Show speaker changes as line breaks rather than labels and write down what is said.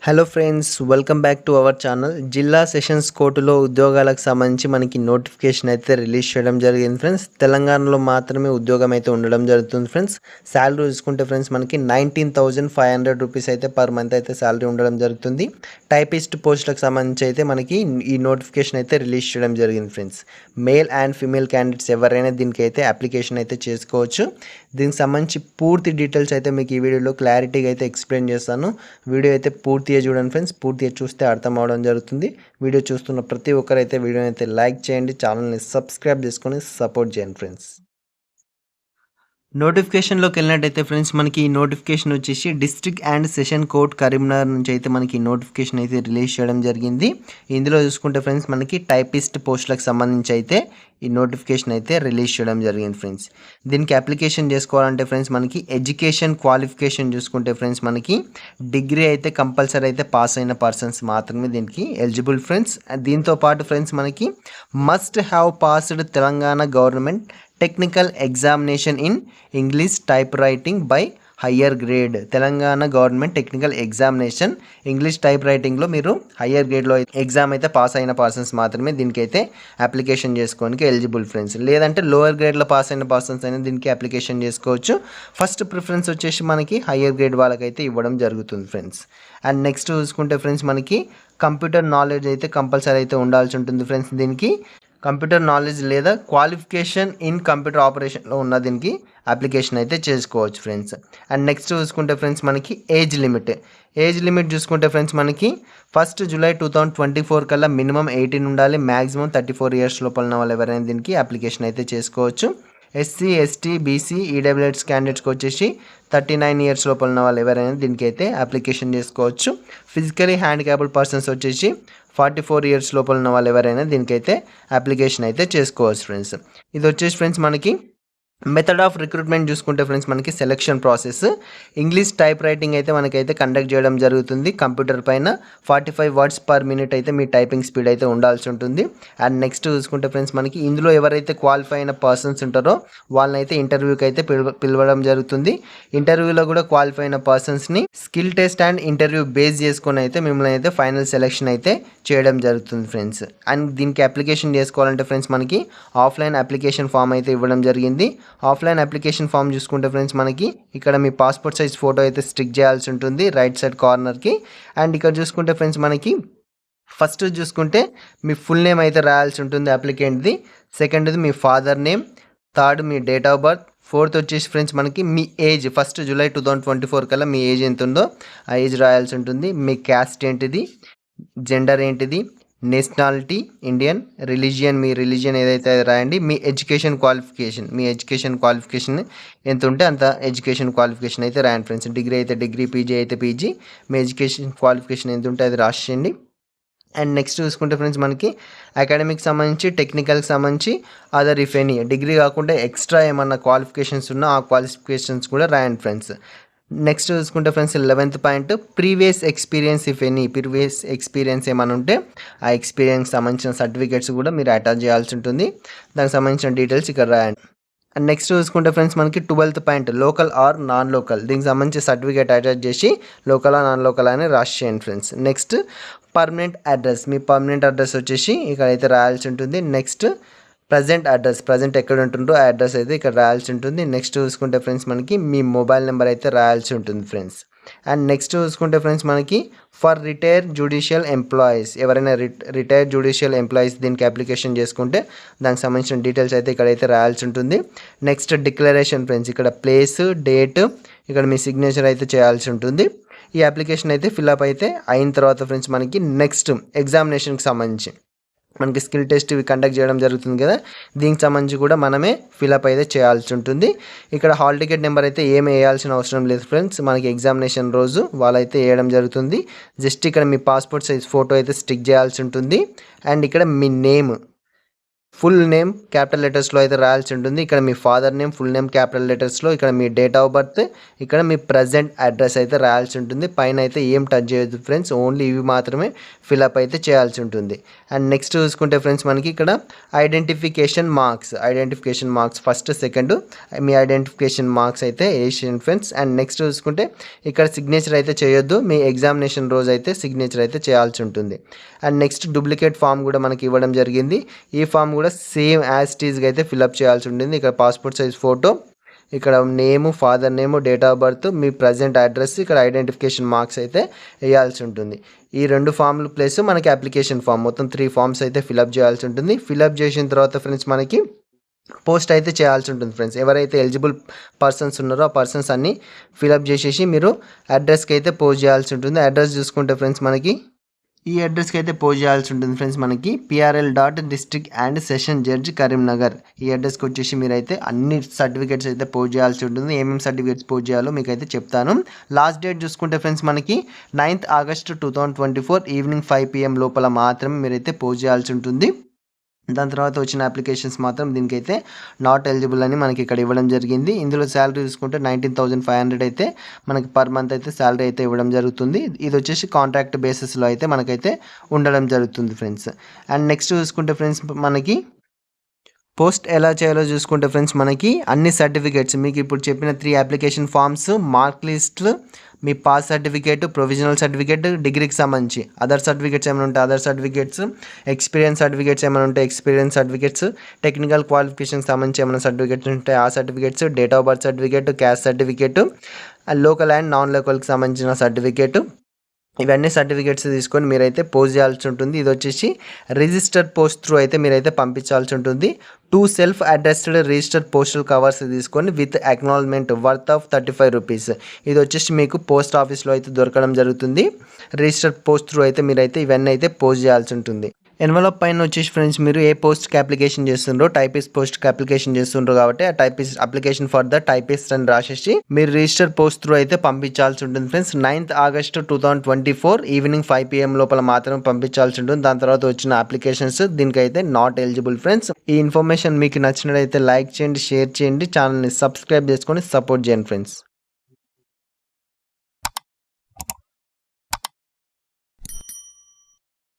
Hello friends, welcome back to our channel. జిల్లా sessions కోర్టులో ఉద్యోగాలకు సంబంధించి మనకి నోటిఫికేషన్ అయితే రిలీజ్ చేయడం జరిగింది ఫ్రెండ్స్. తెలంగాణలో మాత్రమే ఉద్యోగం అయితే ఉండడం జరుగుతుంది ఫ్రెండ్స్. శాలరీ చూసుకుంటే ఫ్రెండ్స్ మనకి 19,500 రూపీస్ అయితే పర్ మంత్ అయితే శాలరీ ఉండడం జరుగుతుంది. టైపిస్ట్ పోస్టులకు సంబంధించి అయితే మనకి ఈ నోటిఫికేషన్ అయితే రిలీజ్ చేయడం జరిగింది friends. Male and female candidates ఎవరైనా దీనికి అయితే అప్లికేషన్ అయితే చేసుకోవచ్చు. దీనికి సంబంధించి పూర్తి డీటెయిల్స్ అయితే మీకు ఈ వీడియోలో క్లారిటీగా అయితే ఎక్స్ప్లెయిన్ చేస్తాను. వీడియో అయితే పూర్తిగా చూడండి ఫ్రెండ్స్. పూర్తిగా చూస్తే అర్థం అవడం జరుగుతుంది. వీడియో చూస్తున్న ప్రతి ఒక్కరైతే వీడియోని అయితే లైక్ చేయండి, ఛానల్ని సబ్స్క్రైబ్ చేసుకొని సపోర్ట్ చేయండి ఫ్రెండ్స్. నోటిఫికేషన్లోకి వెళ్ళినట్టయితే ఫ్రెండ్స్ మనకి ఈ నోటిఫికేషన్ వచ్చేసి district and session court Karimnagar నుంచి అయితే మనకి నోటిఫికేషన్ అయితే రిలీజ్ చేయడం జరిగింది. ఇందులో చూసుకుంటే ఫ్రెండ్స్ మనకి టైపిస్ట్ పోస్టులకు సంబంధించి అయితే ఈ నోటిఫికేషన్ అయితే రిలీజ్ చేయడం జరిగింది ఫ్రెండ్స్. దీనికి అప్లికేషన్ చేసుకోవాలంటే ఫ్రెండ్స్ మనకి ఎడ్యుకేషన్ క్వాలిఫికేషన్ చూసుకుంటే ఫ్రెండ్స్ మనకి డిగ్రీ అయితే కంపల్సరీ అయితే పాస్ అయిన పర్సన్స్ మాత్రమే దీనికి ఎలిజిబుల్ ఫ్రెండ్స్. దీంతో పాటు ఫ్రెండ్స్ మనకి must have passed Telangana government technical examination in English typewriting by higher grade. Telangana government technical examination English type రైటింగ్లో మీరు హయ్యర్ గ్రేడ్లో ఎగ్జామ్ అయితే పాస్ అయిన పర్సన్స్ మాత్రమే దీనికైతే అప్లికేషన్ చేసుకోవడానికి ఎలిజిబుల్ ఫ్రెండ్స్. లేదంటే లోవర్ గ్రేడ్లో పాస్ అయిన పర్సన్స్ అయినా దీనికి అప్లికేషన్ చేసుకోవచ్చు. ఫస్ట్ ప్రిఫరెన్స్ వచ్చేసి మనకి హయ్యర్ గ్రేడ్ వాళ్ళకైతే ఇవ్వడం జరుగుతుంది ఫ్రెండ్స్. అండ్ నెక్స్ట్ చూసుకుంటే ఫ్రెండ్స్ మనకి కంప్యూటర్ నాలెడ్జ్ అయితే కంపల్సరీ అయితే ఉండాల్సి ఉంటుంది ఫ్రెండ్స్. దీనికి కంప్యూటర్ నాలెడ్జ్ లేదా క్వాలిఫికేషన్ ఇన్ కంప్యూటర్ ఆపరేషన్లో ఉన్న దీనికి అప్లికేషన్ అయితే చేసుకోవచ్చు ఫ్రెండ్స్. అండ్ నెక్స్ట్ చూసుకుంటే ఫ్రెండ్స్ మనకి ఏజ్ లిమిట్ చూసుకుంటే ఫ్రెండ్స్ మనకి 1 జూలై 2024 కల్లా మినిమం 18 ఉండాలి, మ్యాక్సిమం 34 ఇయర్స్ లోపల ఉన్న వాళ్ళు ఎవరైనా దీనికి అప్లికేషన్ అయితే చేసుకోవచ్చు. ఎస్సీ, ఎస్టీ, బీసీ, ఈడబ్ల్యూఎస్ క్యాండిడేట్స్కి వచ్చేసి 39 ఇయర్స్ లోపల ఉన్న వాళ్ళు ఎవరైనా దీనికి అయితే అప్లికేషన్ చేసుకోవచ్చు. ఫిజికలీ హ్యాండిక్యాప్డ్ పర్సన్స్ వచ్చేసి 44 ఇయర్స్ లోపల ఉన్న వాళ్ళు ఎవరైనా దీనికైతే అప్లికేషన్ అయితే చేసుకోవచ్చు ఫ్రెండ్స్. ఇది వచ్చేసి ఫ్రెండ్స్ మనకి మెథడ్ ఆఫ్ రిక్రూట్మెంట్ చూసుకుంటే ఫ్రెండ్స్ మనకి selection process English type writing అయితే మనకైతే కండక్ట్ చేయడం జరుగుతుంది. కంప్యూటర్ పైన 45 వర్డ్స్ పర్ మినిట్ అయితే మీ టైపింగ్ స్పీడ్ అయితే ఉండాల్సి ఉంటుంది. అండ్ నెక్స్ట్ చూసుకుంటే ఫ్రెండ్స్ మనకి ఇందులో ఎవరైతే క్వాలిఫై అయిన పర్సన్స్ ఉంటారో వాళ్ళనైతే ఇంటర్వ్యూకి అయితే పిలవడం జరుగుతుంది. ఇంటర్వ్యూలో కూడా క్వాలిఫై అయిన పర్సన్స్ని skill test and interview base చేసుకొని అయితే మిమ్మల్ని అయితే ఫైనల్ సెలెక్షన్ అయితే చేయడం జరుగుతుంది ఫ్రెండ్స్. అండ్ దీనికి అప్లికేషన్ చేసుకోవాలంటే ఫ్రెండ్స్ మనకి ఆఫ్లైన్ అప్లికేషన్ ఫామ్ అయితే ఇవ్వడం జరిగింది. ఆఫ్లైన్ అప్లికేషన్ ఫామ్ చూసుకుంటే ఫ్రెండ్స్ మనకి ఇక్కడ మీ పాస్పోర్ట్ సైజ్ ఫోటో అయితే స్టిక్ చేయాల్సి ఉంటుంది రైట్ సైడ్ కార్నర్కి. అండ్ ఇక్కడ చూసుకుంటే ఫ్రెండ్స్ మనకి ఫస్ట్ చూసుకుంటే మీ ఫుల్ నేమ్ అయితే రాయాల్సి ఉంటుంది అప్లికెంట్ది, సెకండ్ది మీ ఫాదర్ నేమ్, థర్డ్ మీ డేట్ ఆఫ్ బర్త్, ఫోర్త్ వచ్చేసి ఫ్రెండ్స్ మనకి మీ ఏజ్ 1 జూలై 2024 కల్లా మీ ఏజ్ ఎంత ఉందో ఆ ఏజ్ రాయాల్సి ఉంటుంది. మీ క్యాస్ట్ ఏంటిది, జెండర్ ఏంటిది, నేషనాలిటీ ఇండియన్, మీ రిలీజియన్ ఏదైతే రాయండి. మీ ఎడ్యుకేషన్ క్వాలిఫికేషన్ ఎంత ఉంటే అంత ఎడ్యుకేషన్ క్వాలిఫికేషన్ అయితే రాయండి ఫ్రెండ్స్. డిగ్రీ అయితే డిగ్రీ, పీజీ అయితే పీజీ, మీ ఎడ్యుకేషన్ క్వాలిఫికేషన్ ఎంత ఉంటే అది రాసేయండి. అండ్ నెక్స్ట్ చూసుకుంటే ఫ్రెండ్స్ మనకి అకాడమిక్ సంబంధించి, టెక్నికల్కి సంబంధించి, అదర్ ఇఫ్ ఎనీ డిగ్రీ కాకుండా ఎక్స్ట్రా ఏమన్నా క్వాలిఫికేషన్స్ ఉన్నా ఆ క్వాలిఫికేషన్స్ కూడా రాయండి ఫ్రెండ్స్. నెక్స్ట్ చూసుకుంటే friends 11th point previous experience if any, previous experience ఏమైనా ఉంటే ఆ ఎక్స్పీరియన్స్ సంబంధించిన సర్టిఫికేట్స్ కూడా మీరు అటాచ్ చేయాల్సి ఉంటుంది. దానికి సంబంధించిన డీటెయిల్స్ ఇక్కడ రాయండి. అండ్ నెక్స్ట్ చూసుకుంటే ఫ్రెండ్స్ మనకి 12th point local are non local, దీనికి సంబంధించి సర్టిఫికేట్ అటాచ్ చేసి లోకల్ ఆ నాన్ లోకల్ అని రాసేయండి ఫ్రెండ్స్. నెక్స్ట్ పర్మనెంట్ అడ్రస్, మీ పర్మనెంట్ అడ్రస్ వచ్చేసి ఇక్కడైతే రాయాల్సి ఉంటుంది. నెక్స్ట్ ప్రజెంట్ ఎక్కడ ఉంటుందో ఆ అడ్రస్ అయితే ఇక్కడ రాయాల్సి ఉంటుంది. నెక్స్ట్ చూసుకుంటే ఫ్రెండ్స్ మనకి మీ మొబైల్ నెంబర్ అయితే రాయాల్సి ఉంటుంది ఫ్రెండ్స్. అండ్ నెక్స్ట్ చూసుకుంటే ఫ్రెండ్స్ మనకి ఫర్ రిటైర్డ్ జ్యుడిషియల్ ఎంప్లాయీస్, ఎవరైనా రిటైర్డ్ జ్యుడిషియల్ ఎంప్లాయీస్ దీనికి అప్లికేషన్ చేసుకుంటే దానికి సంబంధించిన డీటెయిల్స్ అయితే ఇక్కడైతే రాయాల్సి ఉంటుంది. నెక్స్ట్ డిక్లరేషన్ ఫ్రెండ్స్, ఇక్కడ ప్లేస్, డేట్, ఇక్కడ మీ సిగ్నేచర్ అయితే చేయాల్సి ఉంటుంది. ఈ అప్లికేషన్ అయితే ఫిల్అప్ అయితే అయిన తర్వాత ఫ్రెండ్స్ మనకి నెక్స్ట్ ఎగ్జామినేషన్కి సంబంధించి మనకి స్కిల్ టెస్ట్ ఇవి కండక్ట్ చేయడం జరుగుతుంది కదా, దీనికి సంబంధించి కూడా మనమే ఫిలప్ అయితే చేయాల్సి ఉంటుంది. ఇక్కడ హాల్ టికెట్ నెంబర్ అయితే ఏమి వేయాల్సిన అవసరం లేదు ఫ్రెండ్స్. మనకి ఎగ్జామినేషన్ రోజు వాళ్ళైతే వేయడం జరుగుతుంది. జస్ట్ ఇక్కడ మీ పాస్పోర్ట్ సైజ్ ఫోటో అయితే స్టిక్ చేయాల్సి ఉంటుంది. అండ్ ఇక్కడ మీ నేమ్ ఫుల్ నేమ్ క్యాపిటల్ లెటర్స్లో అయితే రాయాల్సి ఉంటుంది. ఇక్కడ మీ father name full name capital లెటర్స్లో, ఇక్కడ మీ డేట్ ఆఫ్ బర్త్, ఇక్కడ మీ ప్రజెంట్ అడ్రస్ అయితే రాయాల్సి ఉంటుంది. పైన అయితే ఏం టచ్ చేయొద్దు ఫ్రెండ్స్, ఓన్లీ ఇవి మాత్రమే ఫిలప్ అయితే చేయాల్సి ఉంటుంది. అండ్ నెక్స్ట్ చూసుకుంటే ఫ్రెండ్స్ మనకి ఇక్కడ ఐడెంటిఫికేషన్ మార్క్స్ ఫస్ట్ సెకండ్ మీ ఐడెంటిఫికేషన్ మార్క్స్ అయితే వేసేయండి ఫ్రెండ్స్. అండ్ నెక్స్ట్ చూసుకుంటే ఇక్కడ సిగ్నేచర్ అయితే చేయొద్దు, మీ ఎగ్జామినేషన్ రోజు అయితే సిగ్నేచర్ అయితే చేయాల్సి ఉంటుంది. అండ్ నెక్స్ట్ డూప్లికేట్ ఫామ్ కూడా మనకి ఇవ్వడం జరిగింది. ఈ ఫామ్ కూడా సేమ్ యాజ్ టీజ్గా అయితే ఫిలప్ చేయాల్సి ఉంటుంది. ఇక్కడ పాస్పోర్ట్ సైజ్ ఫోటో, ఇక్కడ name father name date of birth me present address, ఇక్కడ ఐడెంటిఫికేషన్ మార్క్స్ అయితే వేయాల్సి ఉంటుంది. ఈ 2 ఫామ్లు ప్లస్ మనకి అప్లికేషన్ ఫామ్ మొత్తం 3 ఫామ్స్ అయితే ఫిలప్ చేయాల్సి ఉంటుంది. ఫిలప్ చేసిన తర్వాత ఫ్రెండ్స్ మనకి పోస్ట్ అయితే చేయాల్సి ఉంటుంది ఫ్రెండ్స్. ఎవరైతే ఎలిజిబుల్ పర్సన్స్ ఉన్నారో ఆ పర్సన్స్ అన్నీ ఫిలప్ చేసేసి మీరు అడ్రస్కి అయితే పోస్ట్ చేయాల్సి ఉంటుంది. అడ్రస్ చూసుకుంటే ఫ్రెండ్స్ మనకి ఈ అడ్రస్కి అయితే పోస్ట్ చేయాల్సి ఉంటుంది ఫ్రెండ్స్. మనకి PRL.District and Session Judge Karimnagar ఈ అడ్రస్కి వచ్చేసి మీరైతే అన్ని సర్టిఫికేట్స్ అయితే పోస్ట్ చేయాల్సి ఉంటుంది. ఏమేమి సర్టిఫికేట్స్ పోస్ట్ చేయాలో మీకు అయితే చెప్తాను. లాస్ట్ డేట్ చూసుకుంటే ఫ్రెండ్స్ మనకి 9th August 2024 ఈవినింగ్ 5 PM లోపల మాత్రమే మీరైతే పోస్ట్ చేయాల్సి ఉంటుంది. దాని తర్వాత వచ్చిన అప్లికేషన్స్ మాత్రం దీనికైతే నాట్ ఎలిజిబుల్ అని మనకి ఇక్కడ ఇవ్వడం జరిగింది. ఇందులో శాలరీ చూసుకుంటే 19,500 అయితే మనకి పర్ మంత్ అయితే శాలరీ అయితే ఇవ్వడం జరుగుతుంది. ఇది వచ్చేసి కాంట్రాక్ట్ బేసిస్లో అయితే మనకైతే ఉండడం జరుగుతుంది ఫ్రెండ్స్. అండ్ నెక్స్ట్ చూసుకుంటే ఫ్రెండ్స్ మనకి పోస్ట్ ఎలా చేయాలో చూసుకుంటే ఫ్రెండ్స్ మనకి అన్ని సర్టిఫికేట్స్ మీకు ఇప్పుడు చెప్పిన 3 అప్లికేషన్ ఫామ్స్, మార్క్ లిస్టులు, మీ పాస్ సర్టిఫికేట్, ప్రొవిజనల్ సర్టిఫికేట్, డిగ్రీకి సంబంధించి అదర్ సర్టిఫికేట్స్ ఏమైనా ఉంటే అదర్ సర్టిఫికేట్స్, ఎక్స్పీరియన్స్ సర్టిఫికేట్స్ ఏమైనా ఉంటే ఎక్స్పీరియన్స్ సర్టిఫికేట్స్, టెక్నికల్ క్వాలిఫికేషన్కి సంబంధించి ఏమైనా సర్టిఫికేట్స్ ఉంటే ఆ certificates, date of birth certificate, caste certificate, local and non లోకల్కి సంబంధించిన సర్టిఫికేట్, ఇవన్నీ సర్టిఫికేట్స్ తీసుకొని మీరైతే పోస్ట్ చేయాల్సి ఉంటుంది. ఇది వచ్చేసి రిజిస్టర్ పోస్ట్ త్రూ అయితే మీరైతే పంపించాల్సి ఉంటుంది. 2 self addressed register postal covers తీసుకొని with acknowledgement worth of 35 rupees. ఇది వచ్చేసి మీకు పోస్ట్ ఆఫీస్లో అయితే దొరకడం జరుగుతుంది. రిజిస్టర్ పోస్ట్ త్రూ అయితే మీరైతే ఇవన్నీ అయితే పోస్ట్ చేయాల్సి ఉంటుంది. ఎన్వలప్ పైన వచ్చేసి ఫ్రెండ్స్ మీరు ఏ పోస్ట్కి అప్లికేషన్ చేస్తుండ్రో టైపిస్ట్ పోస్ట్కి అప్లికేషన్ చేస్తుండ్రో కాబట్టి ఆ typist application for the typist అని రాసేసి మీరు రిజిస్టర్ పోస్ట్ త్రూ అయితే పంపించాల్సి ఉంటుంది friends. 9th August 2024 evening 5 PM లోపల మాత్రమే పంపించాల్సి ఉంటుంది. దాని తర్వాత వచ్చిన అప్లికేషన్స్ దీనికైతే నాట్ ఎలిజిబుల్ ఫ్రెండ్స్. ఈ ఇన్ఫర్మేషన్ మీకు నచ్చినట్లయితే లైక్ చేయండి, షేర్ చేయండి, ఛానల్ని సబ్స్క్రైబ్ చేసుకొని సపోర్ట్ చేయండి ఫ్రెండ్స్.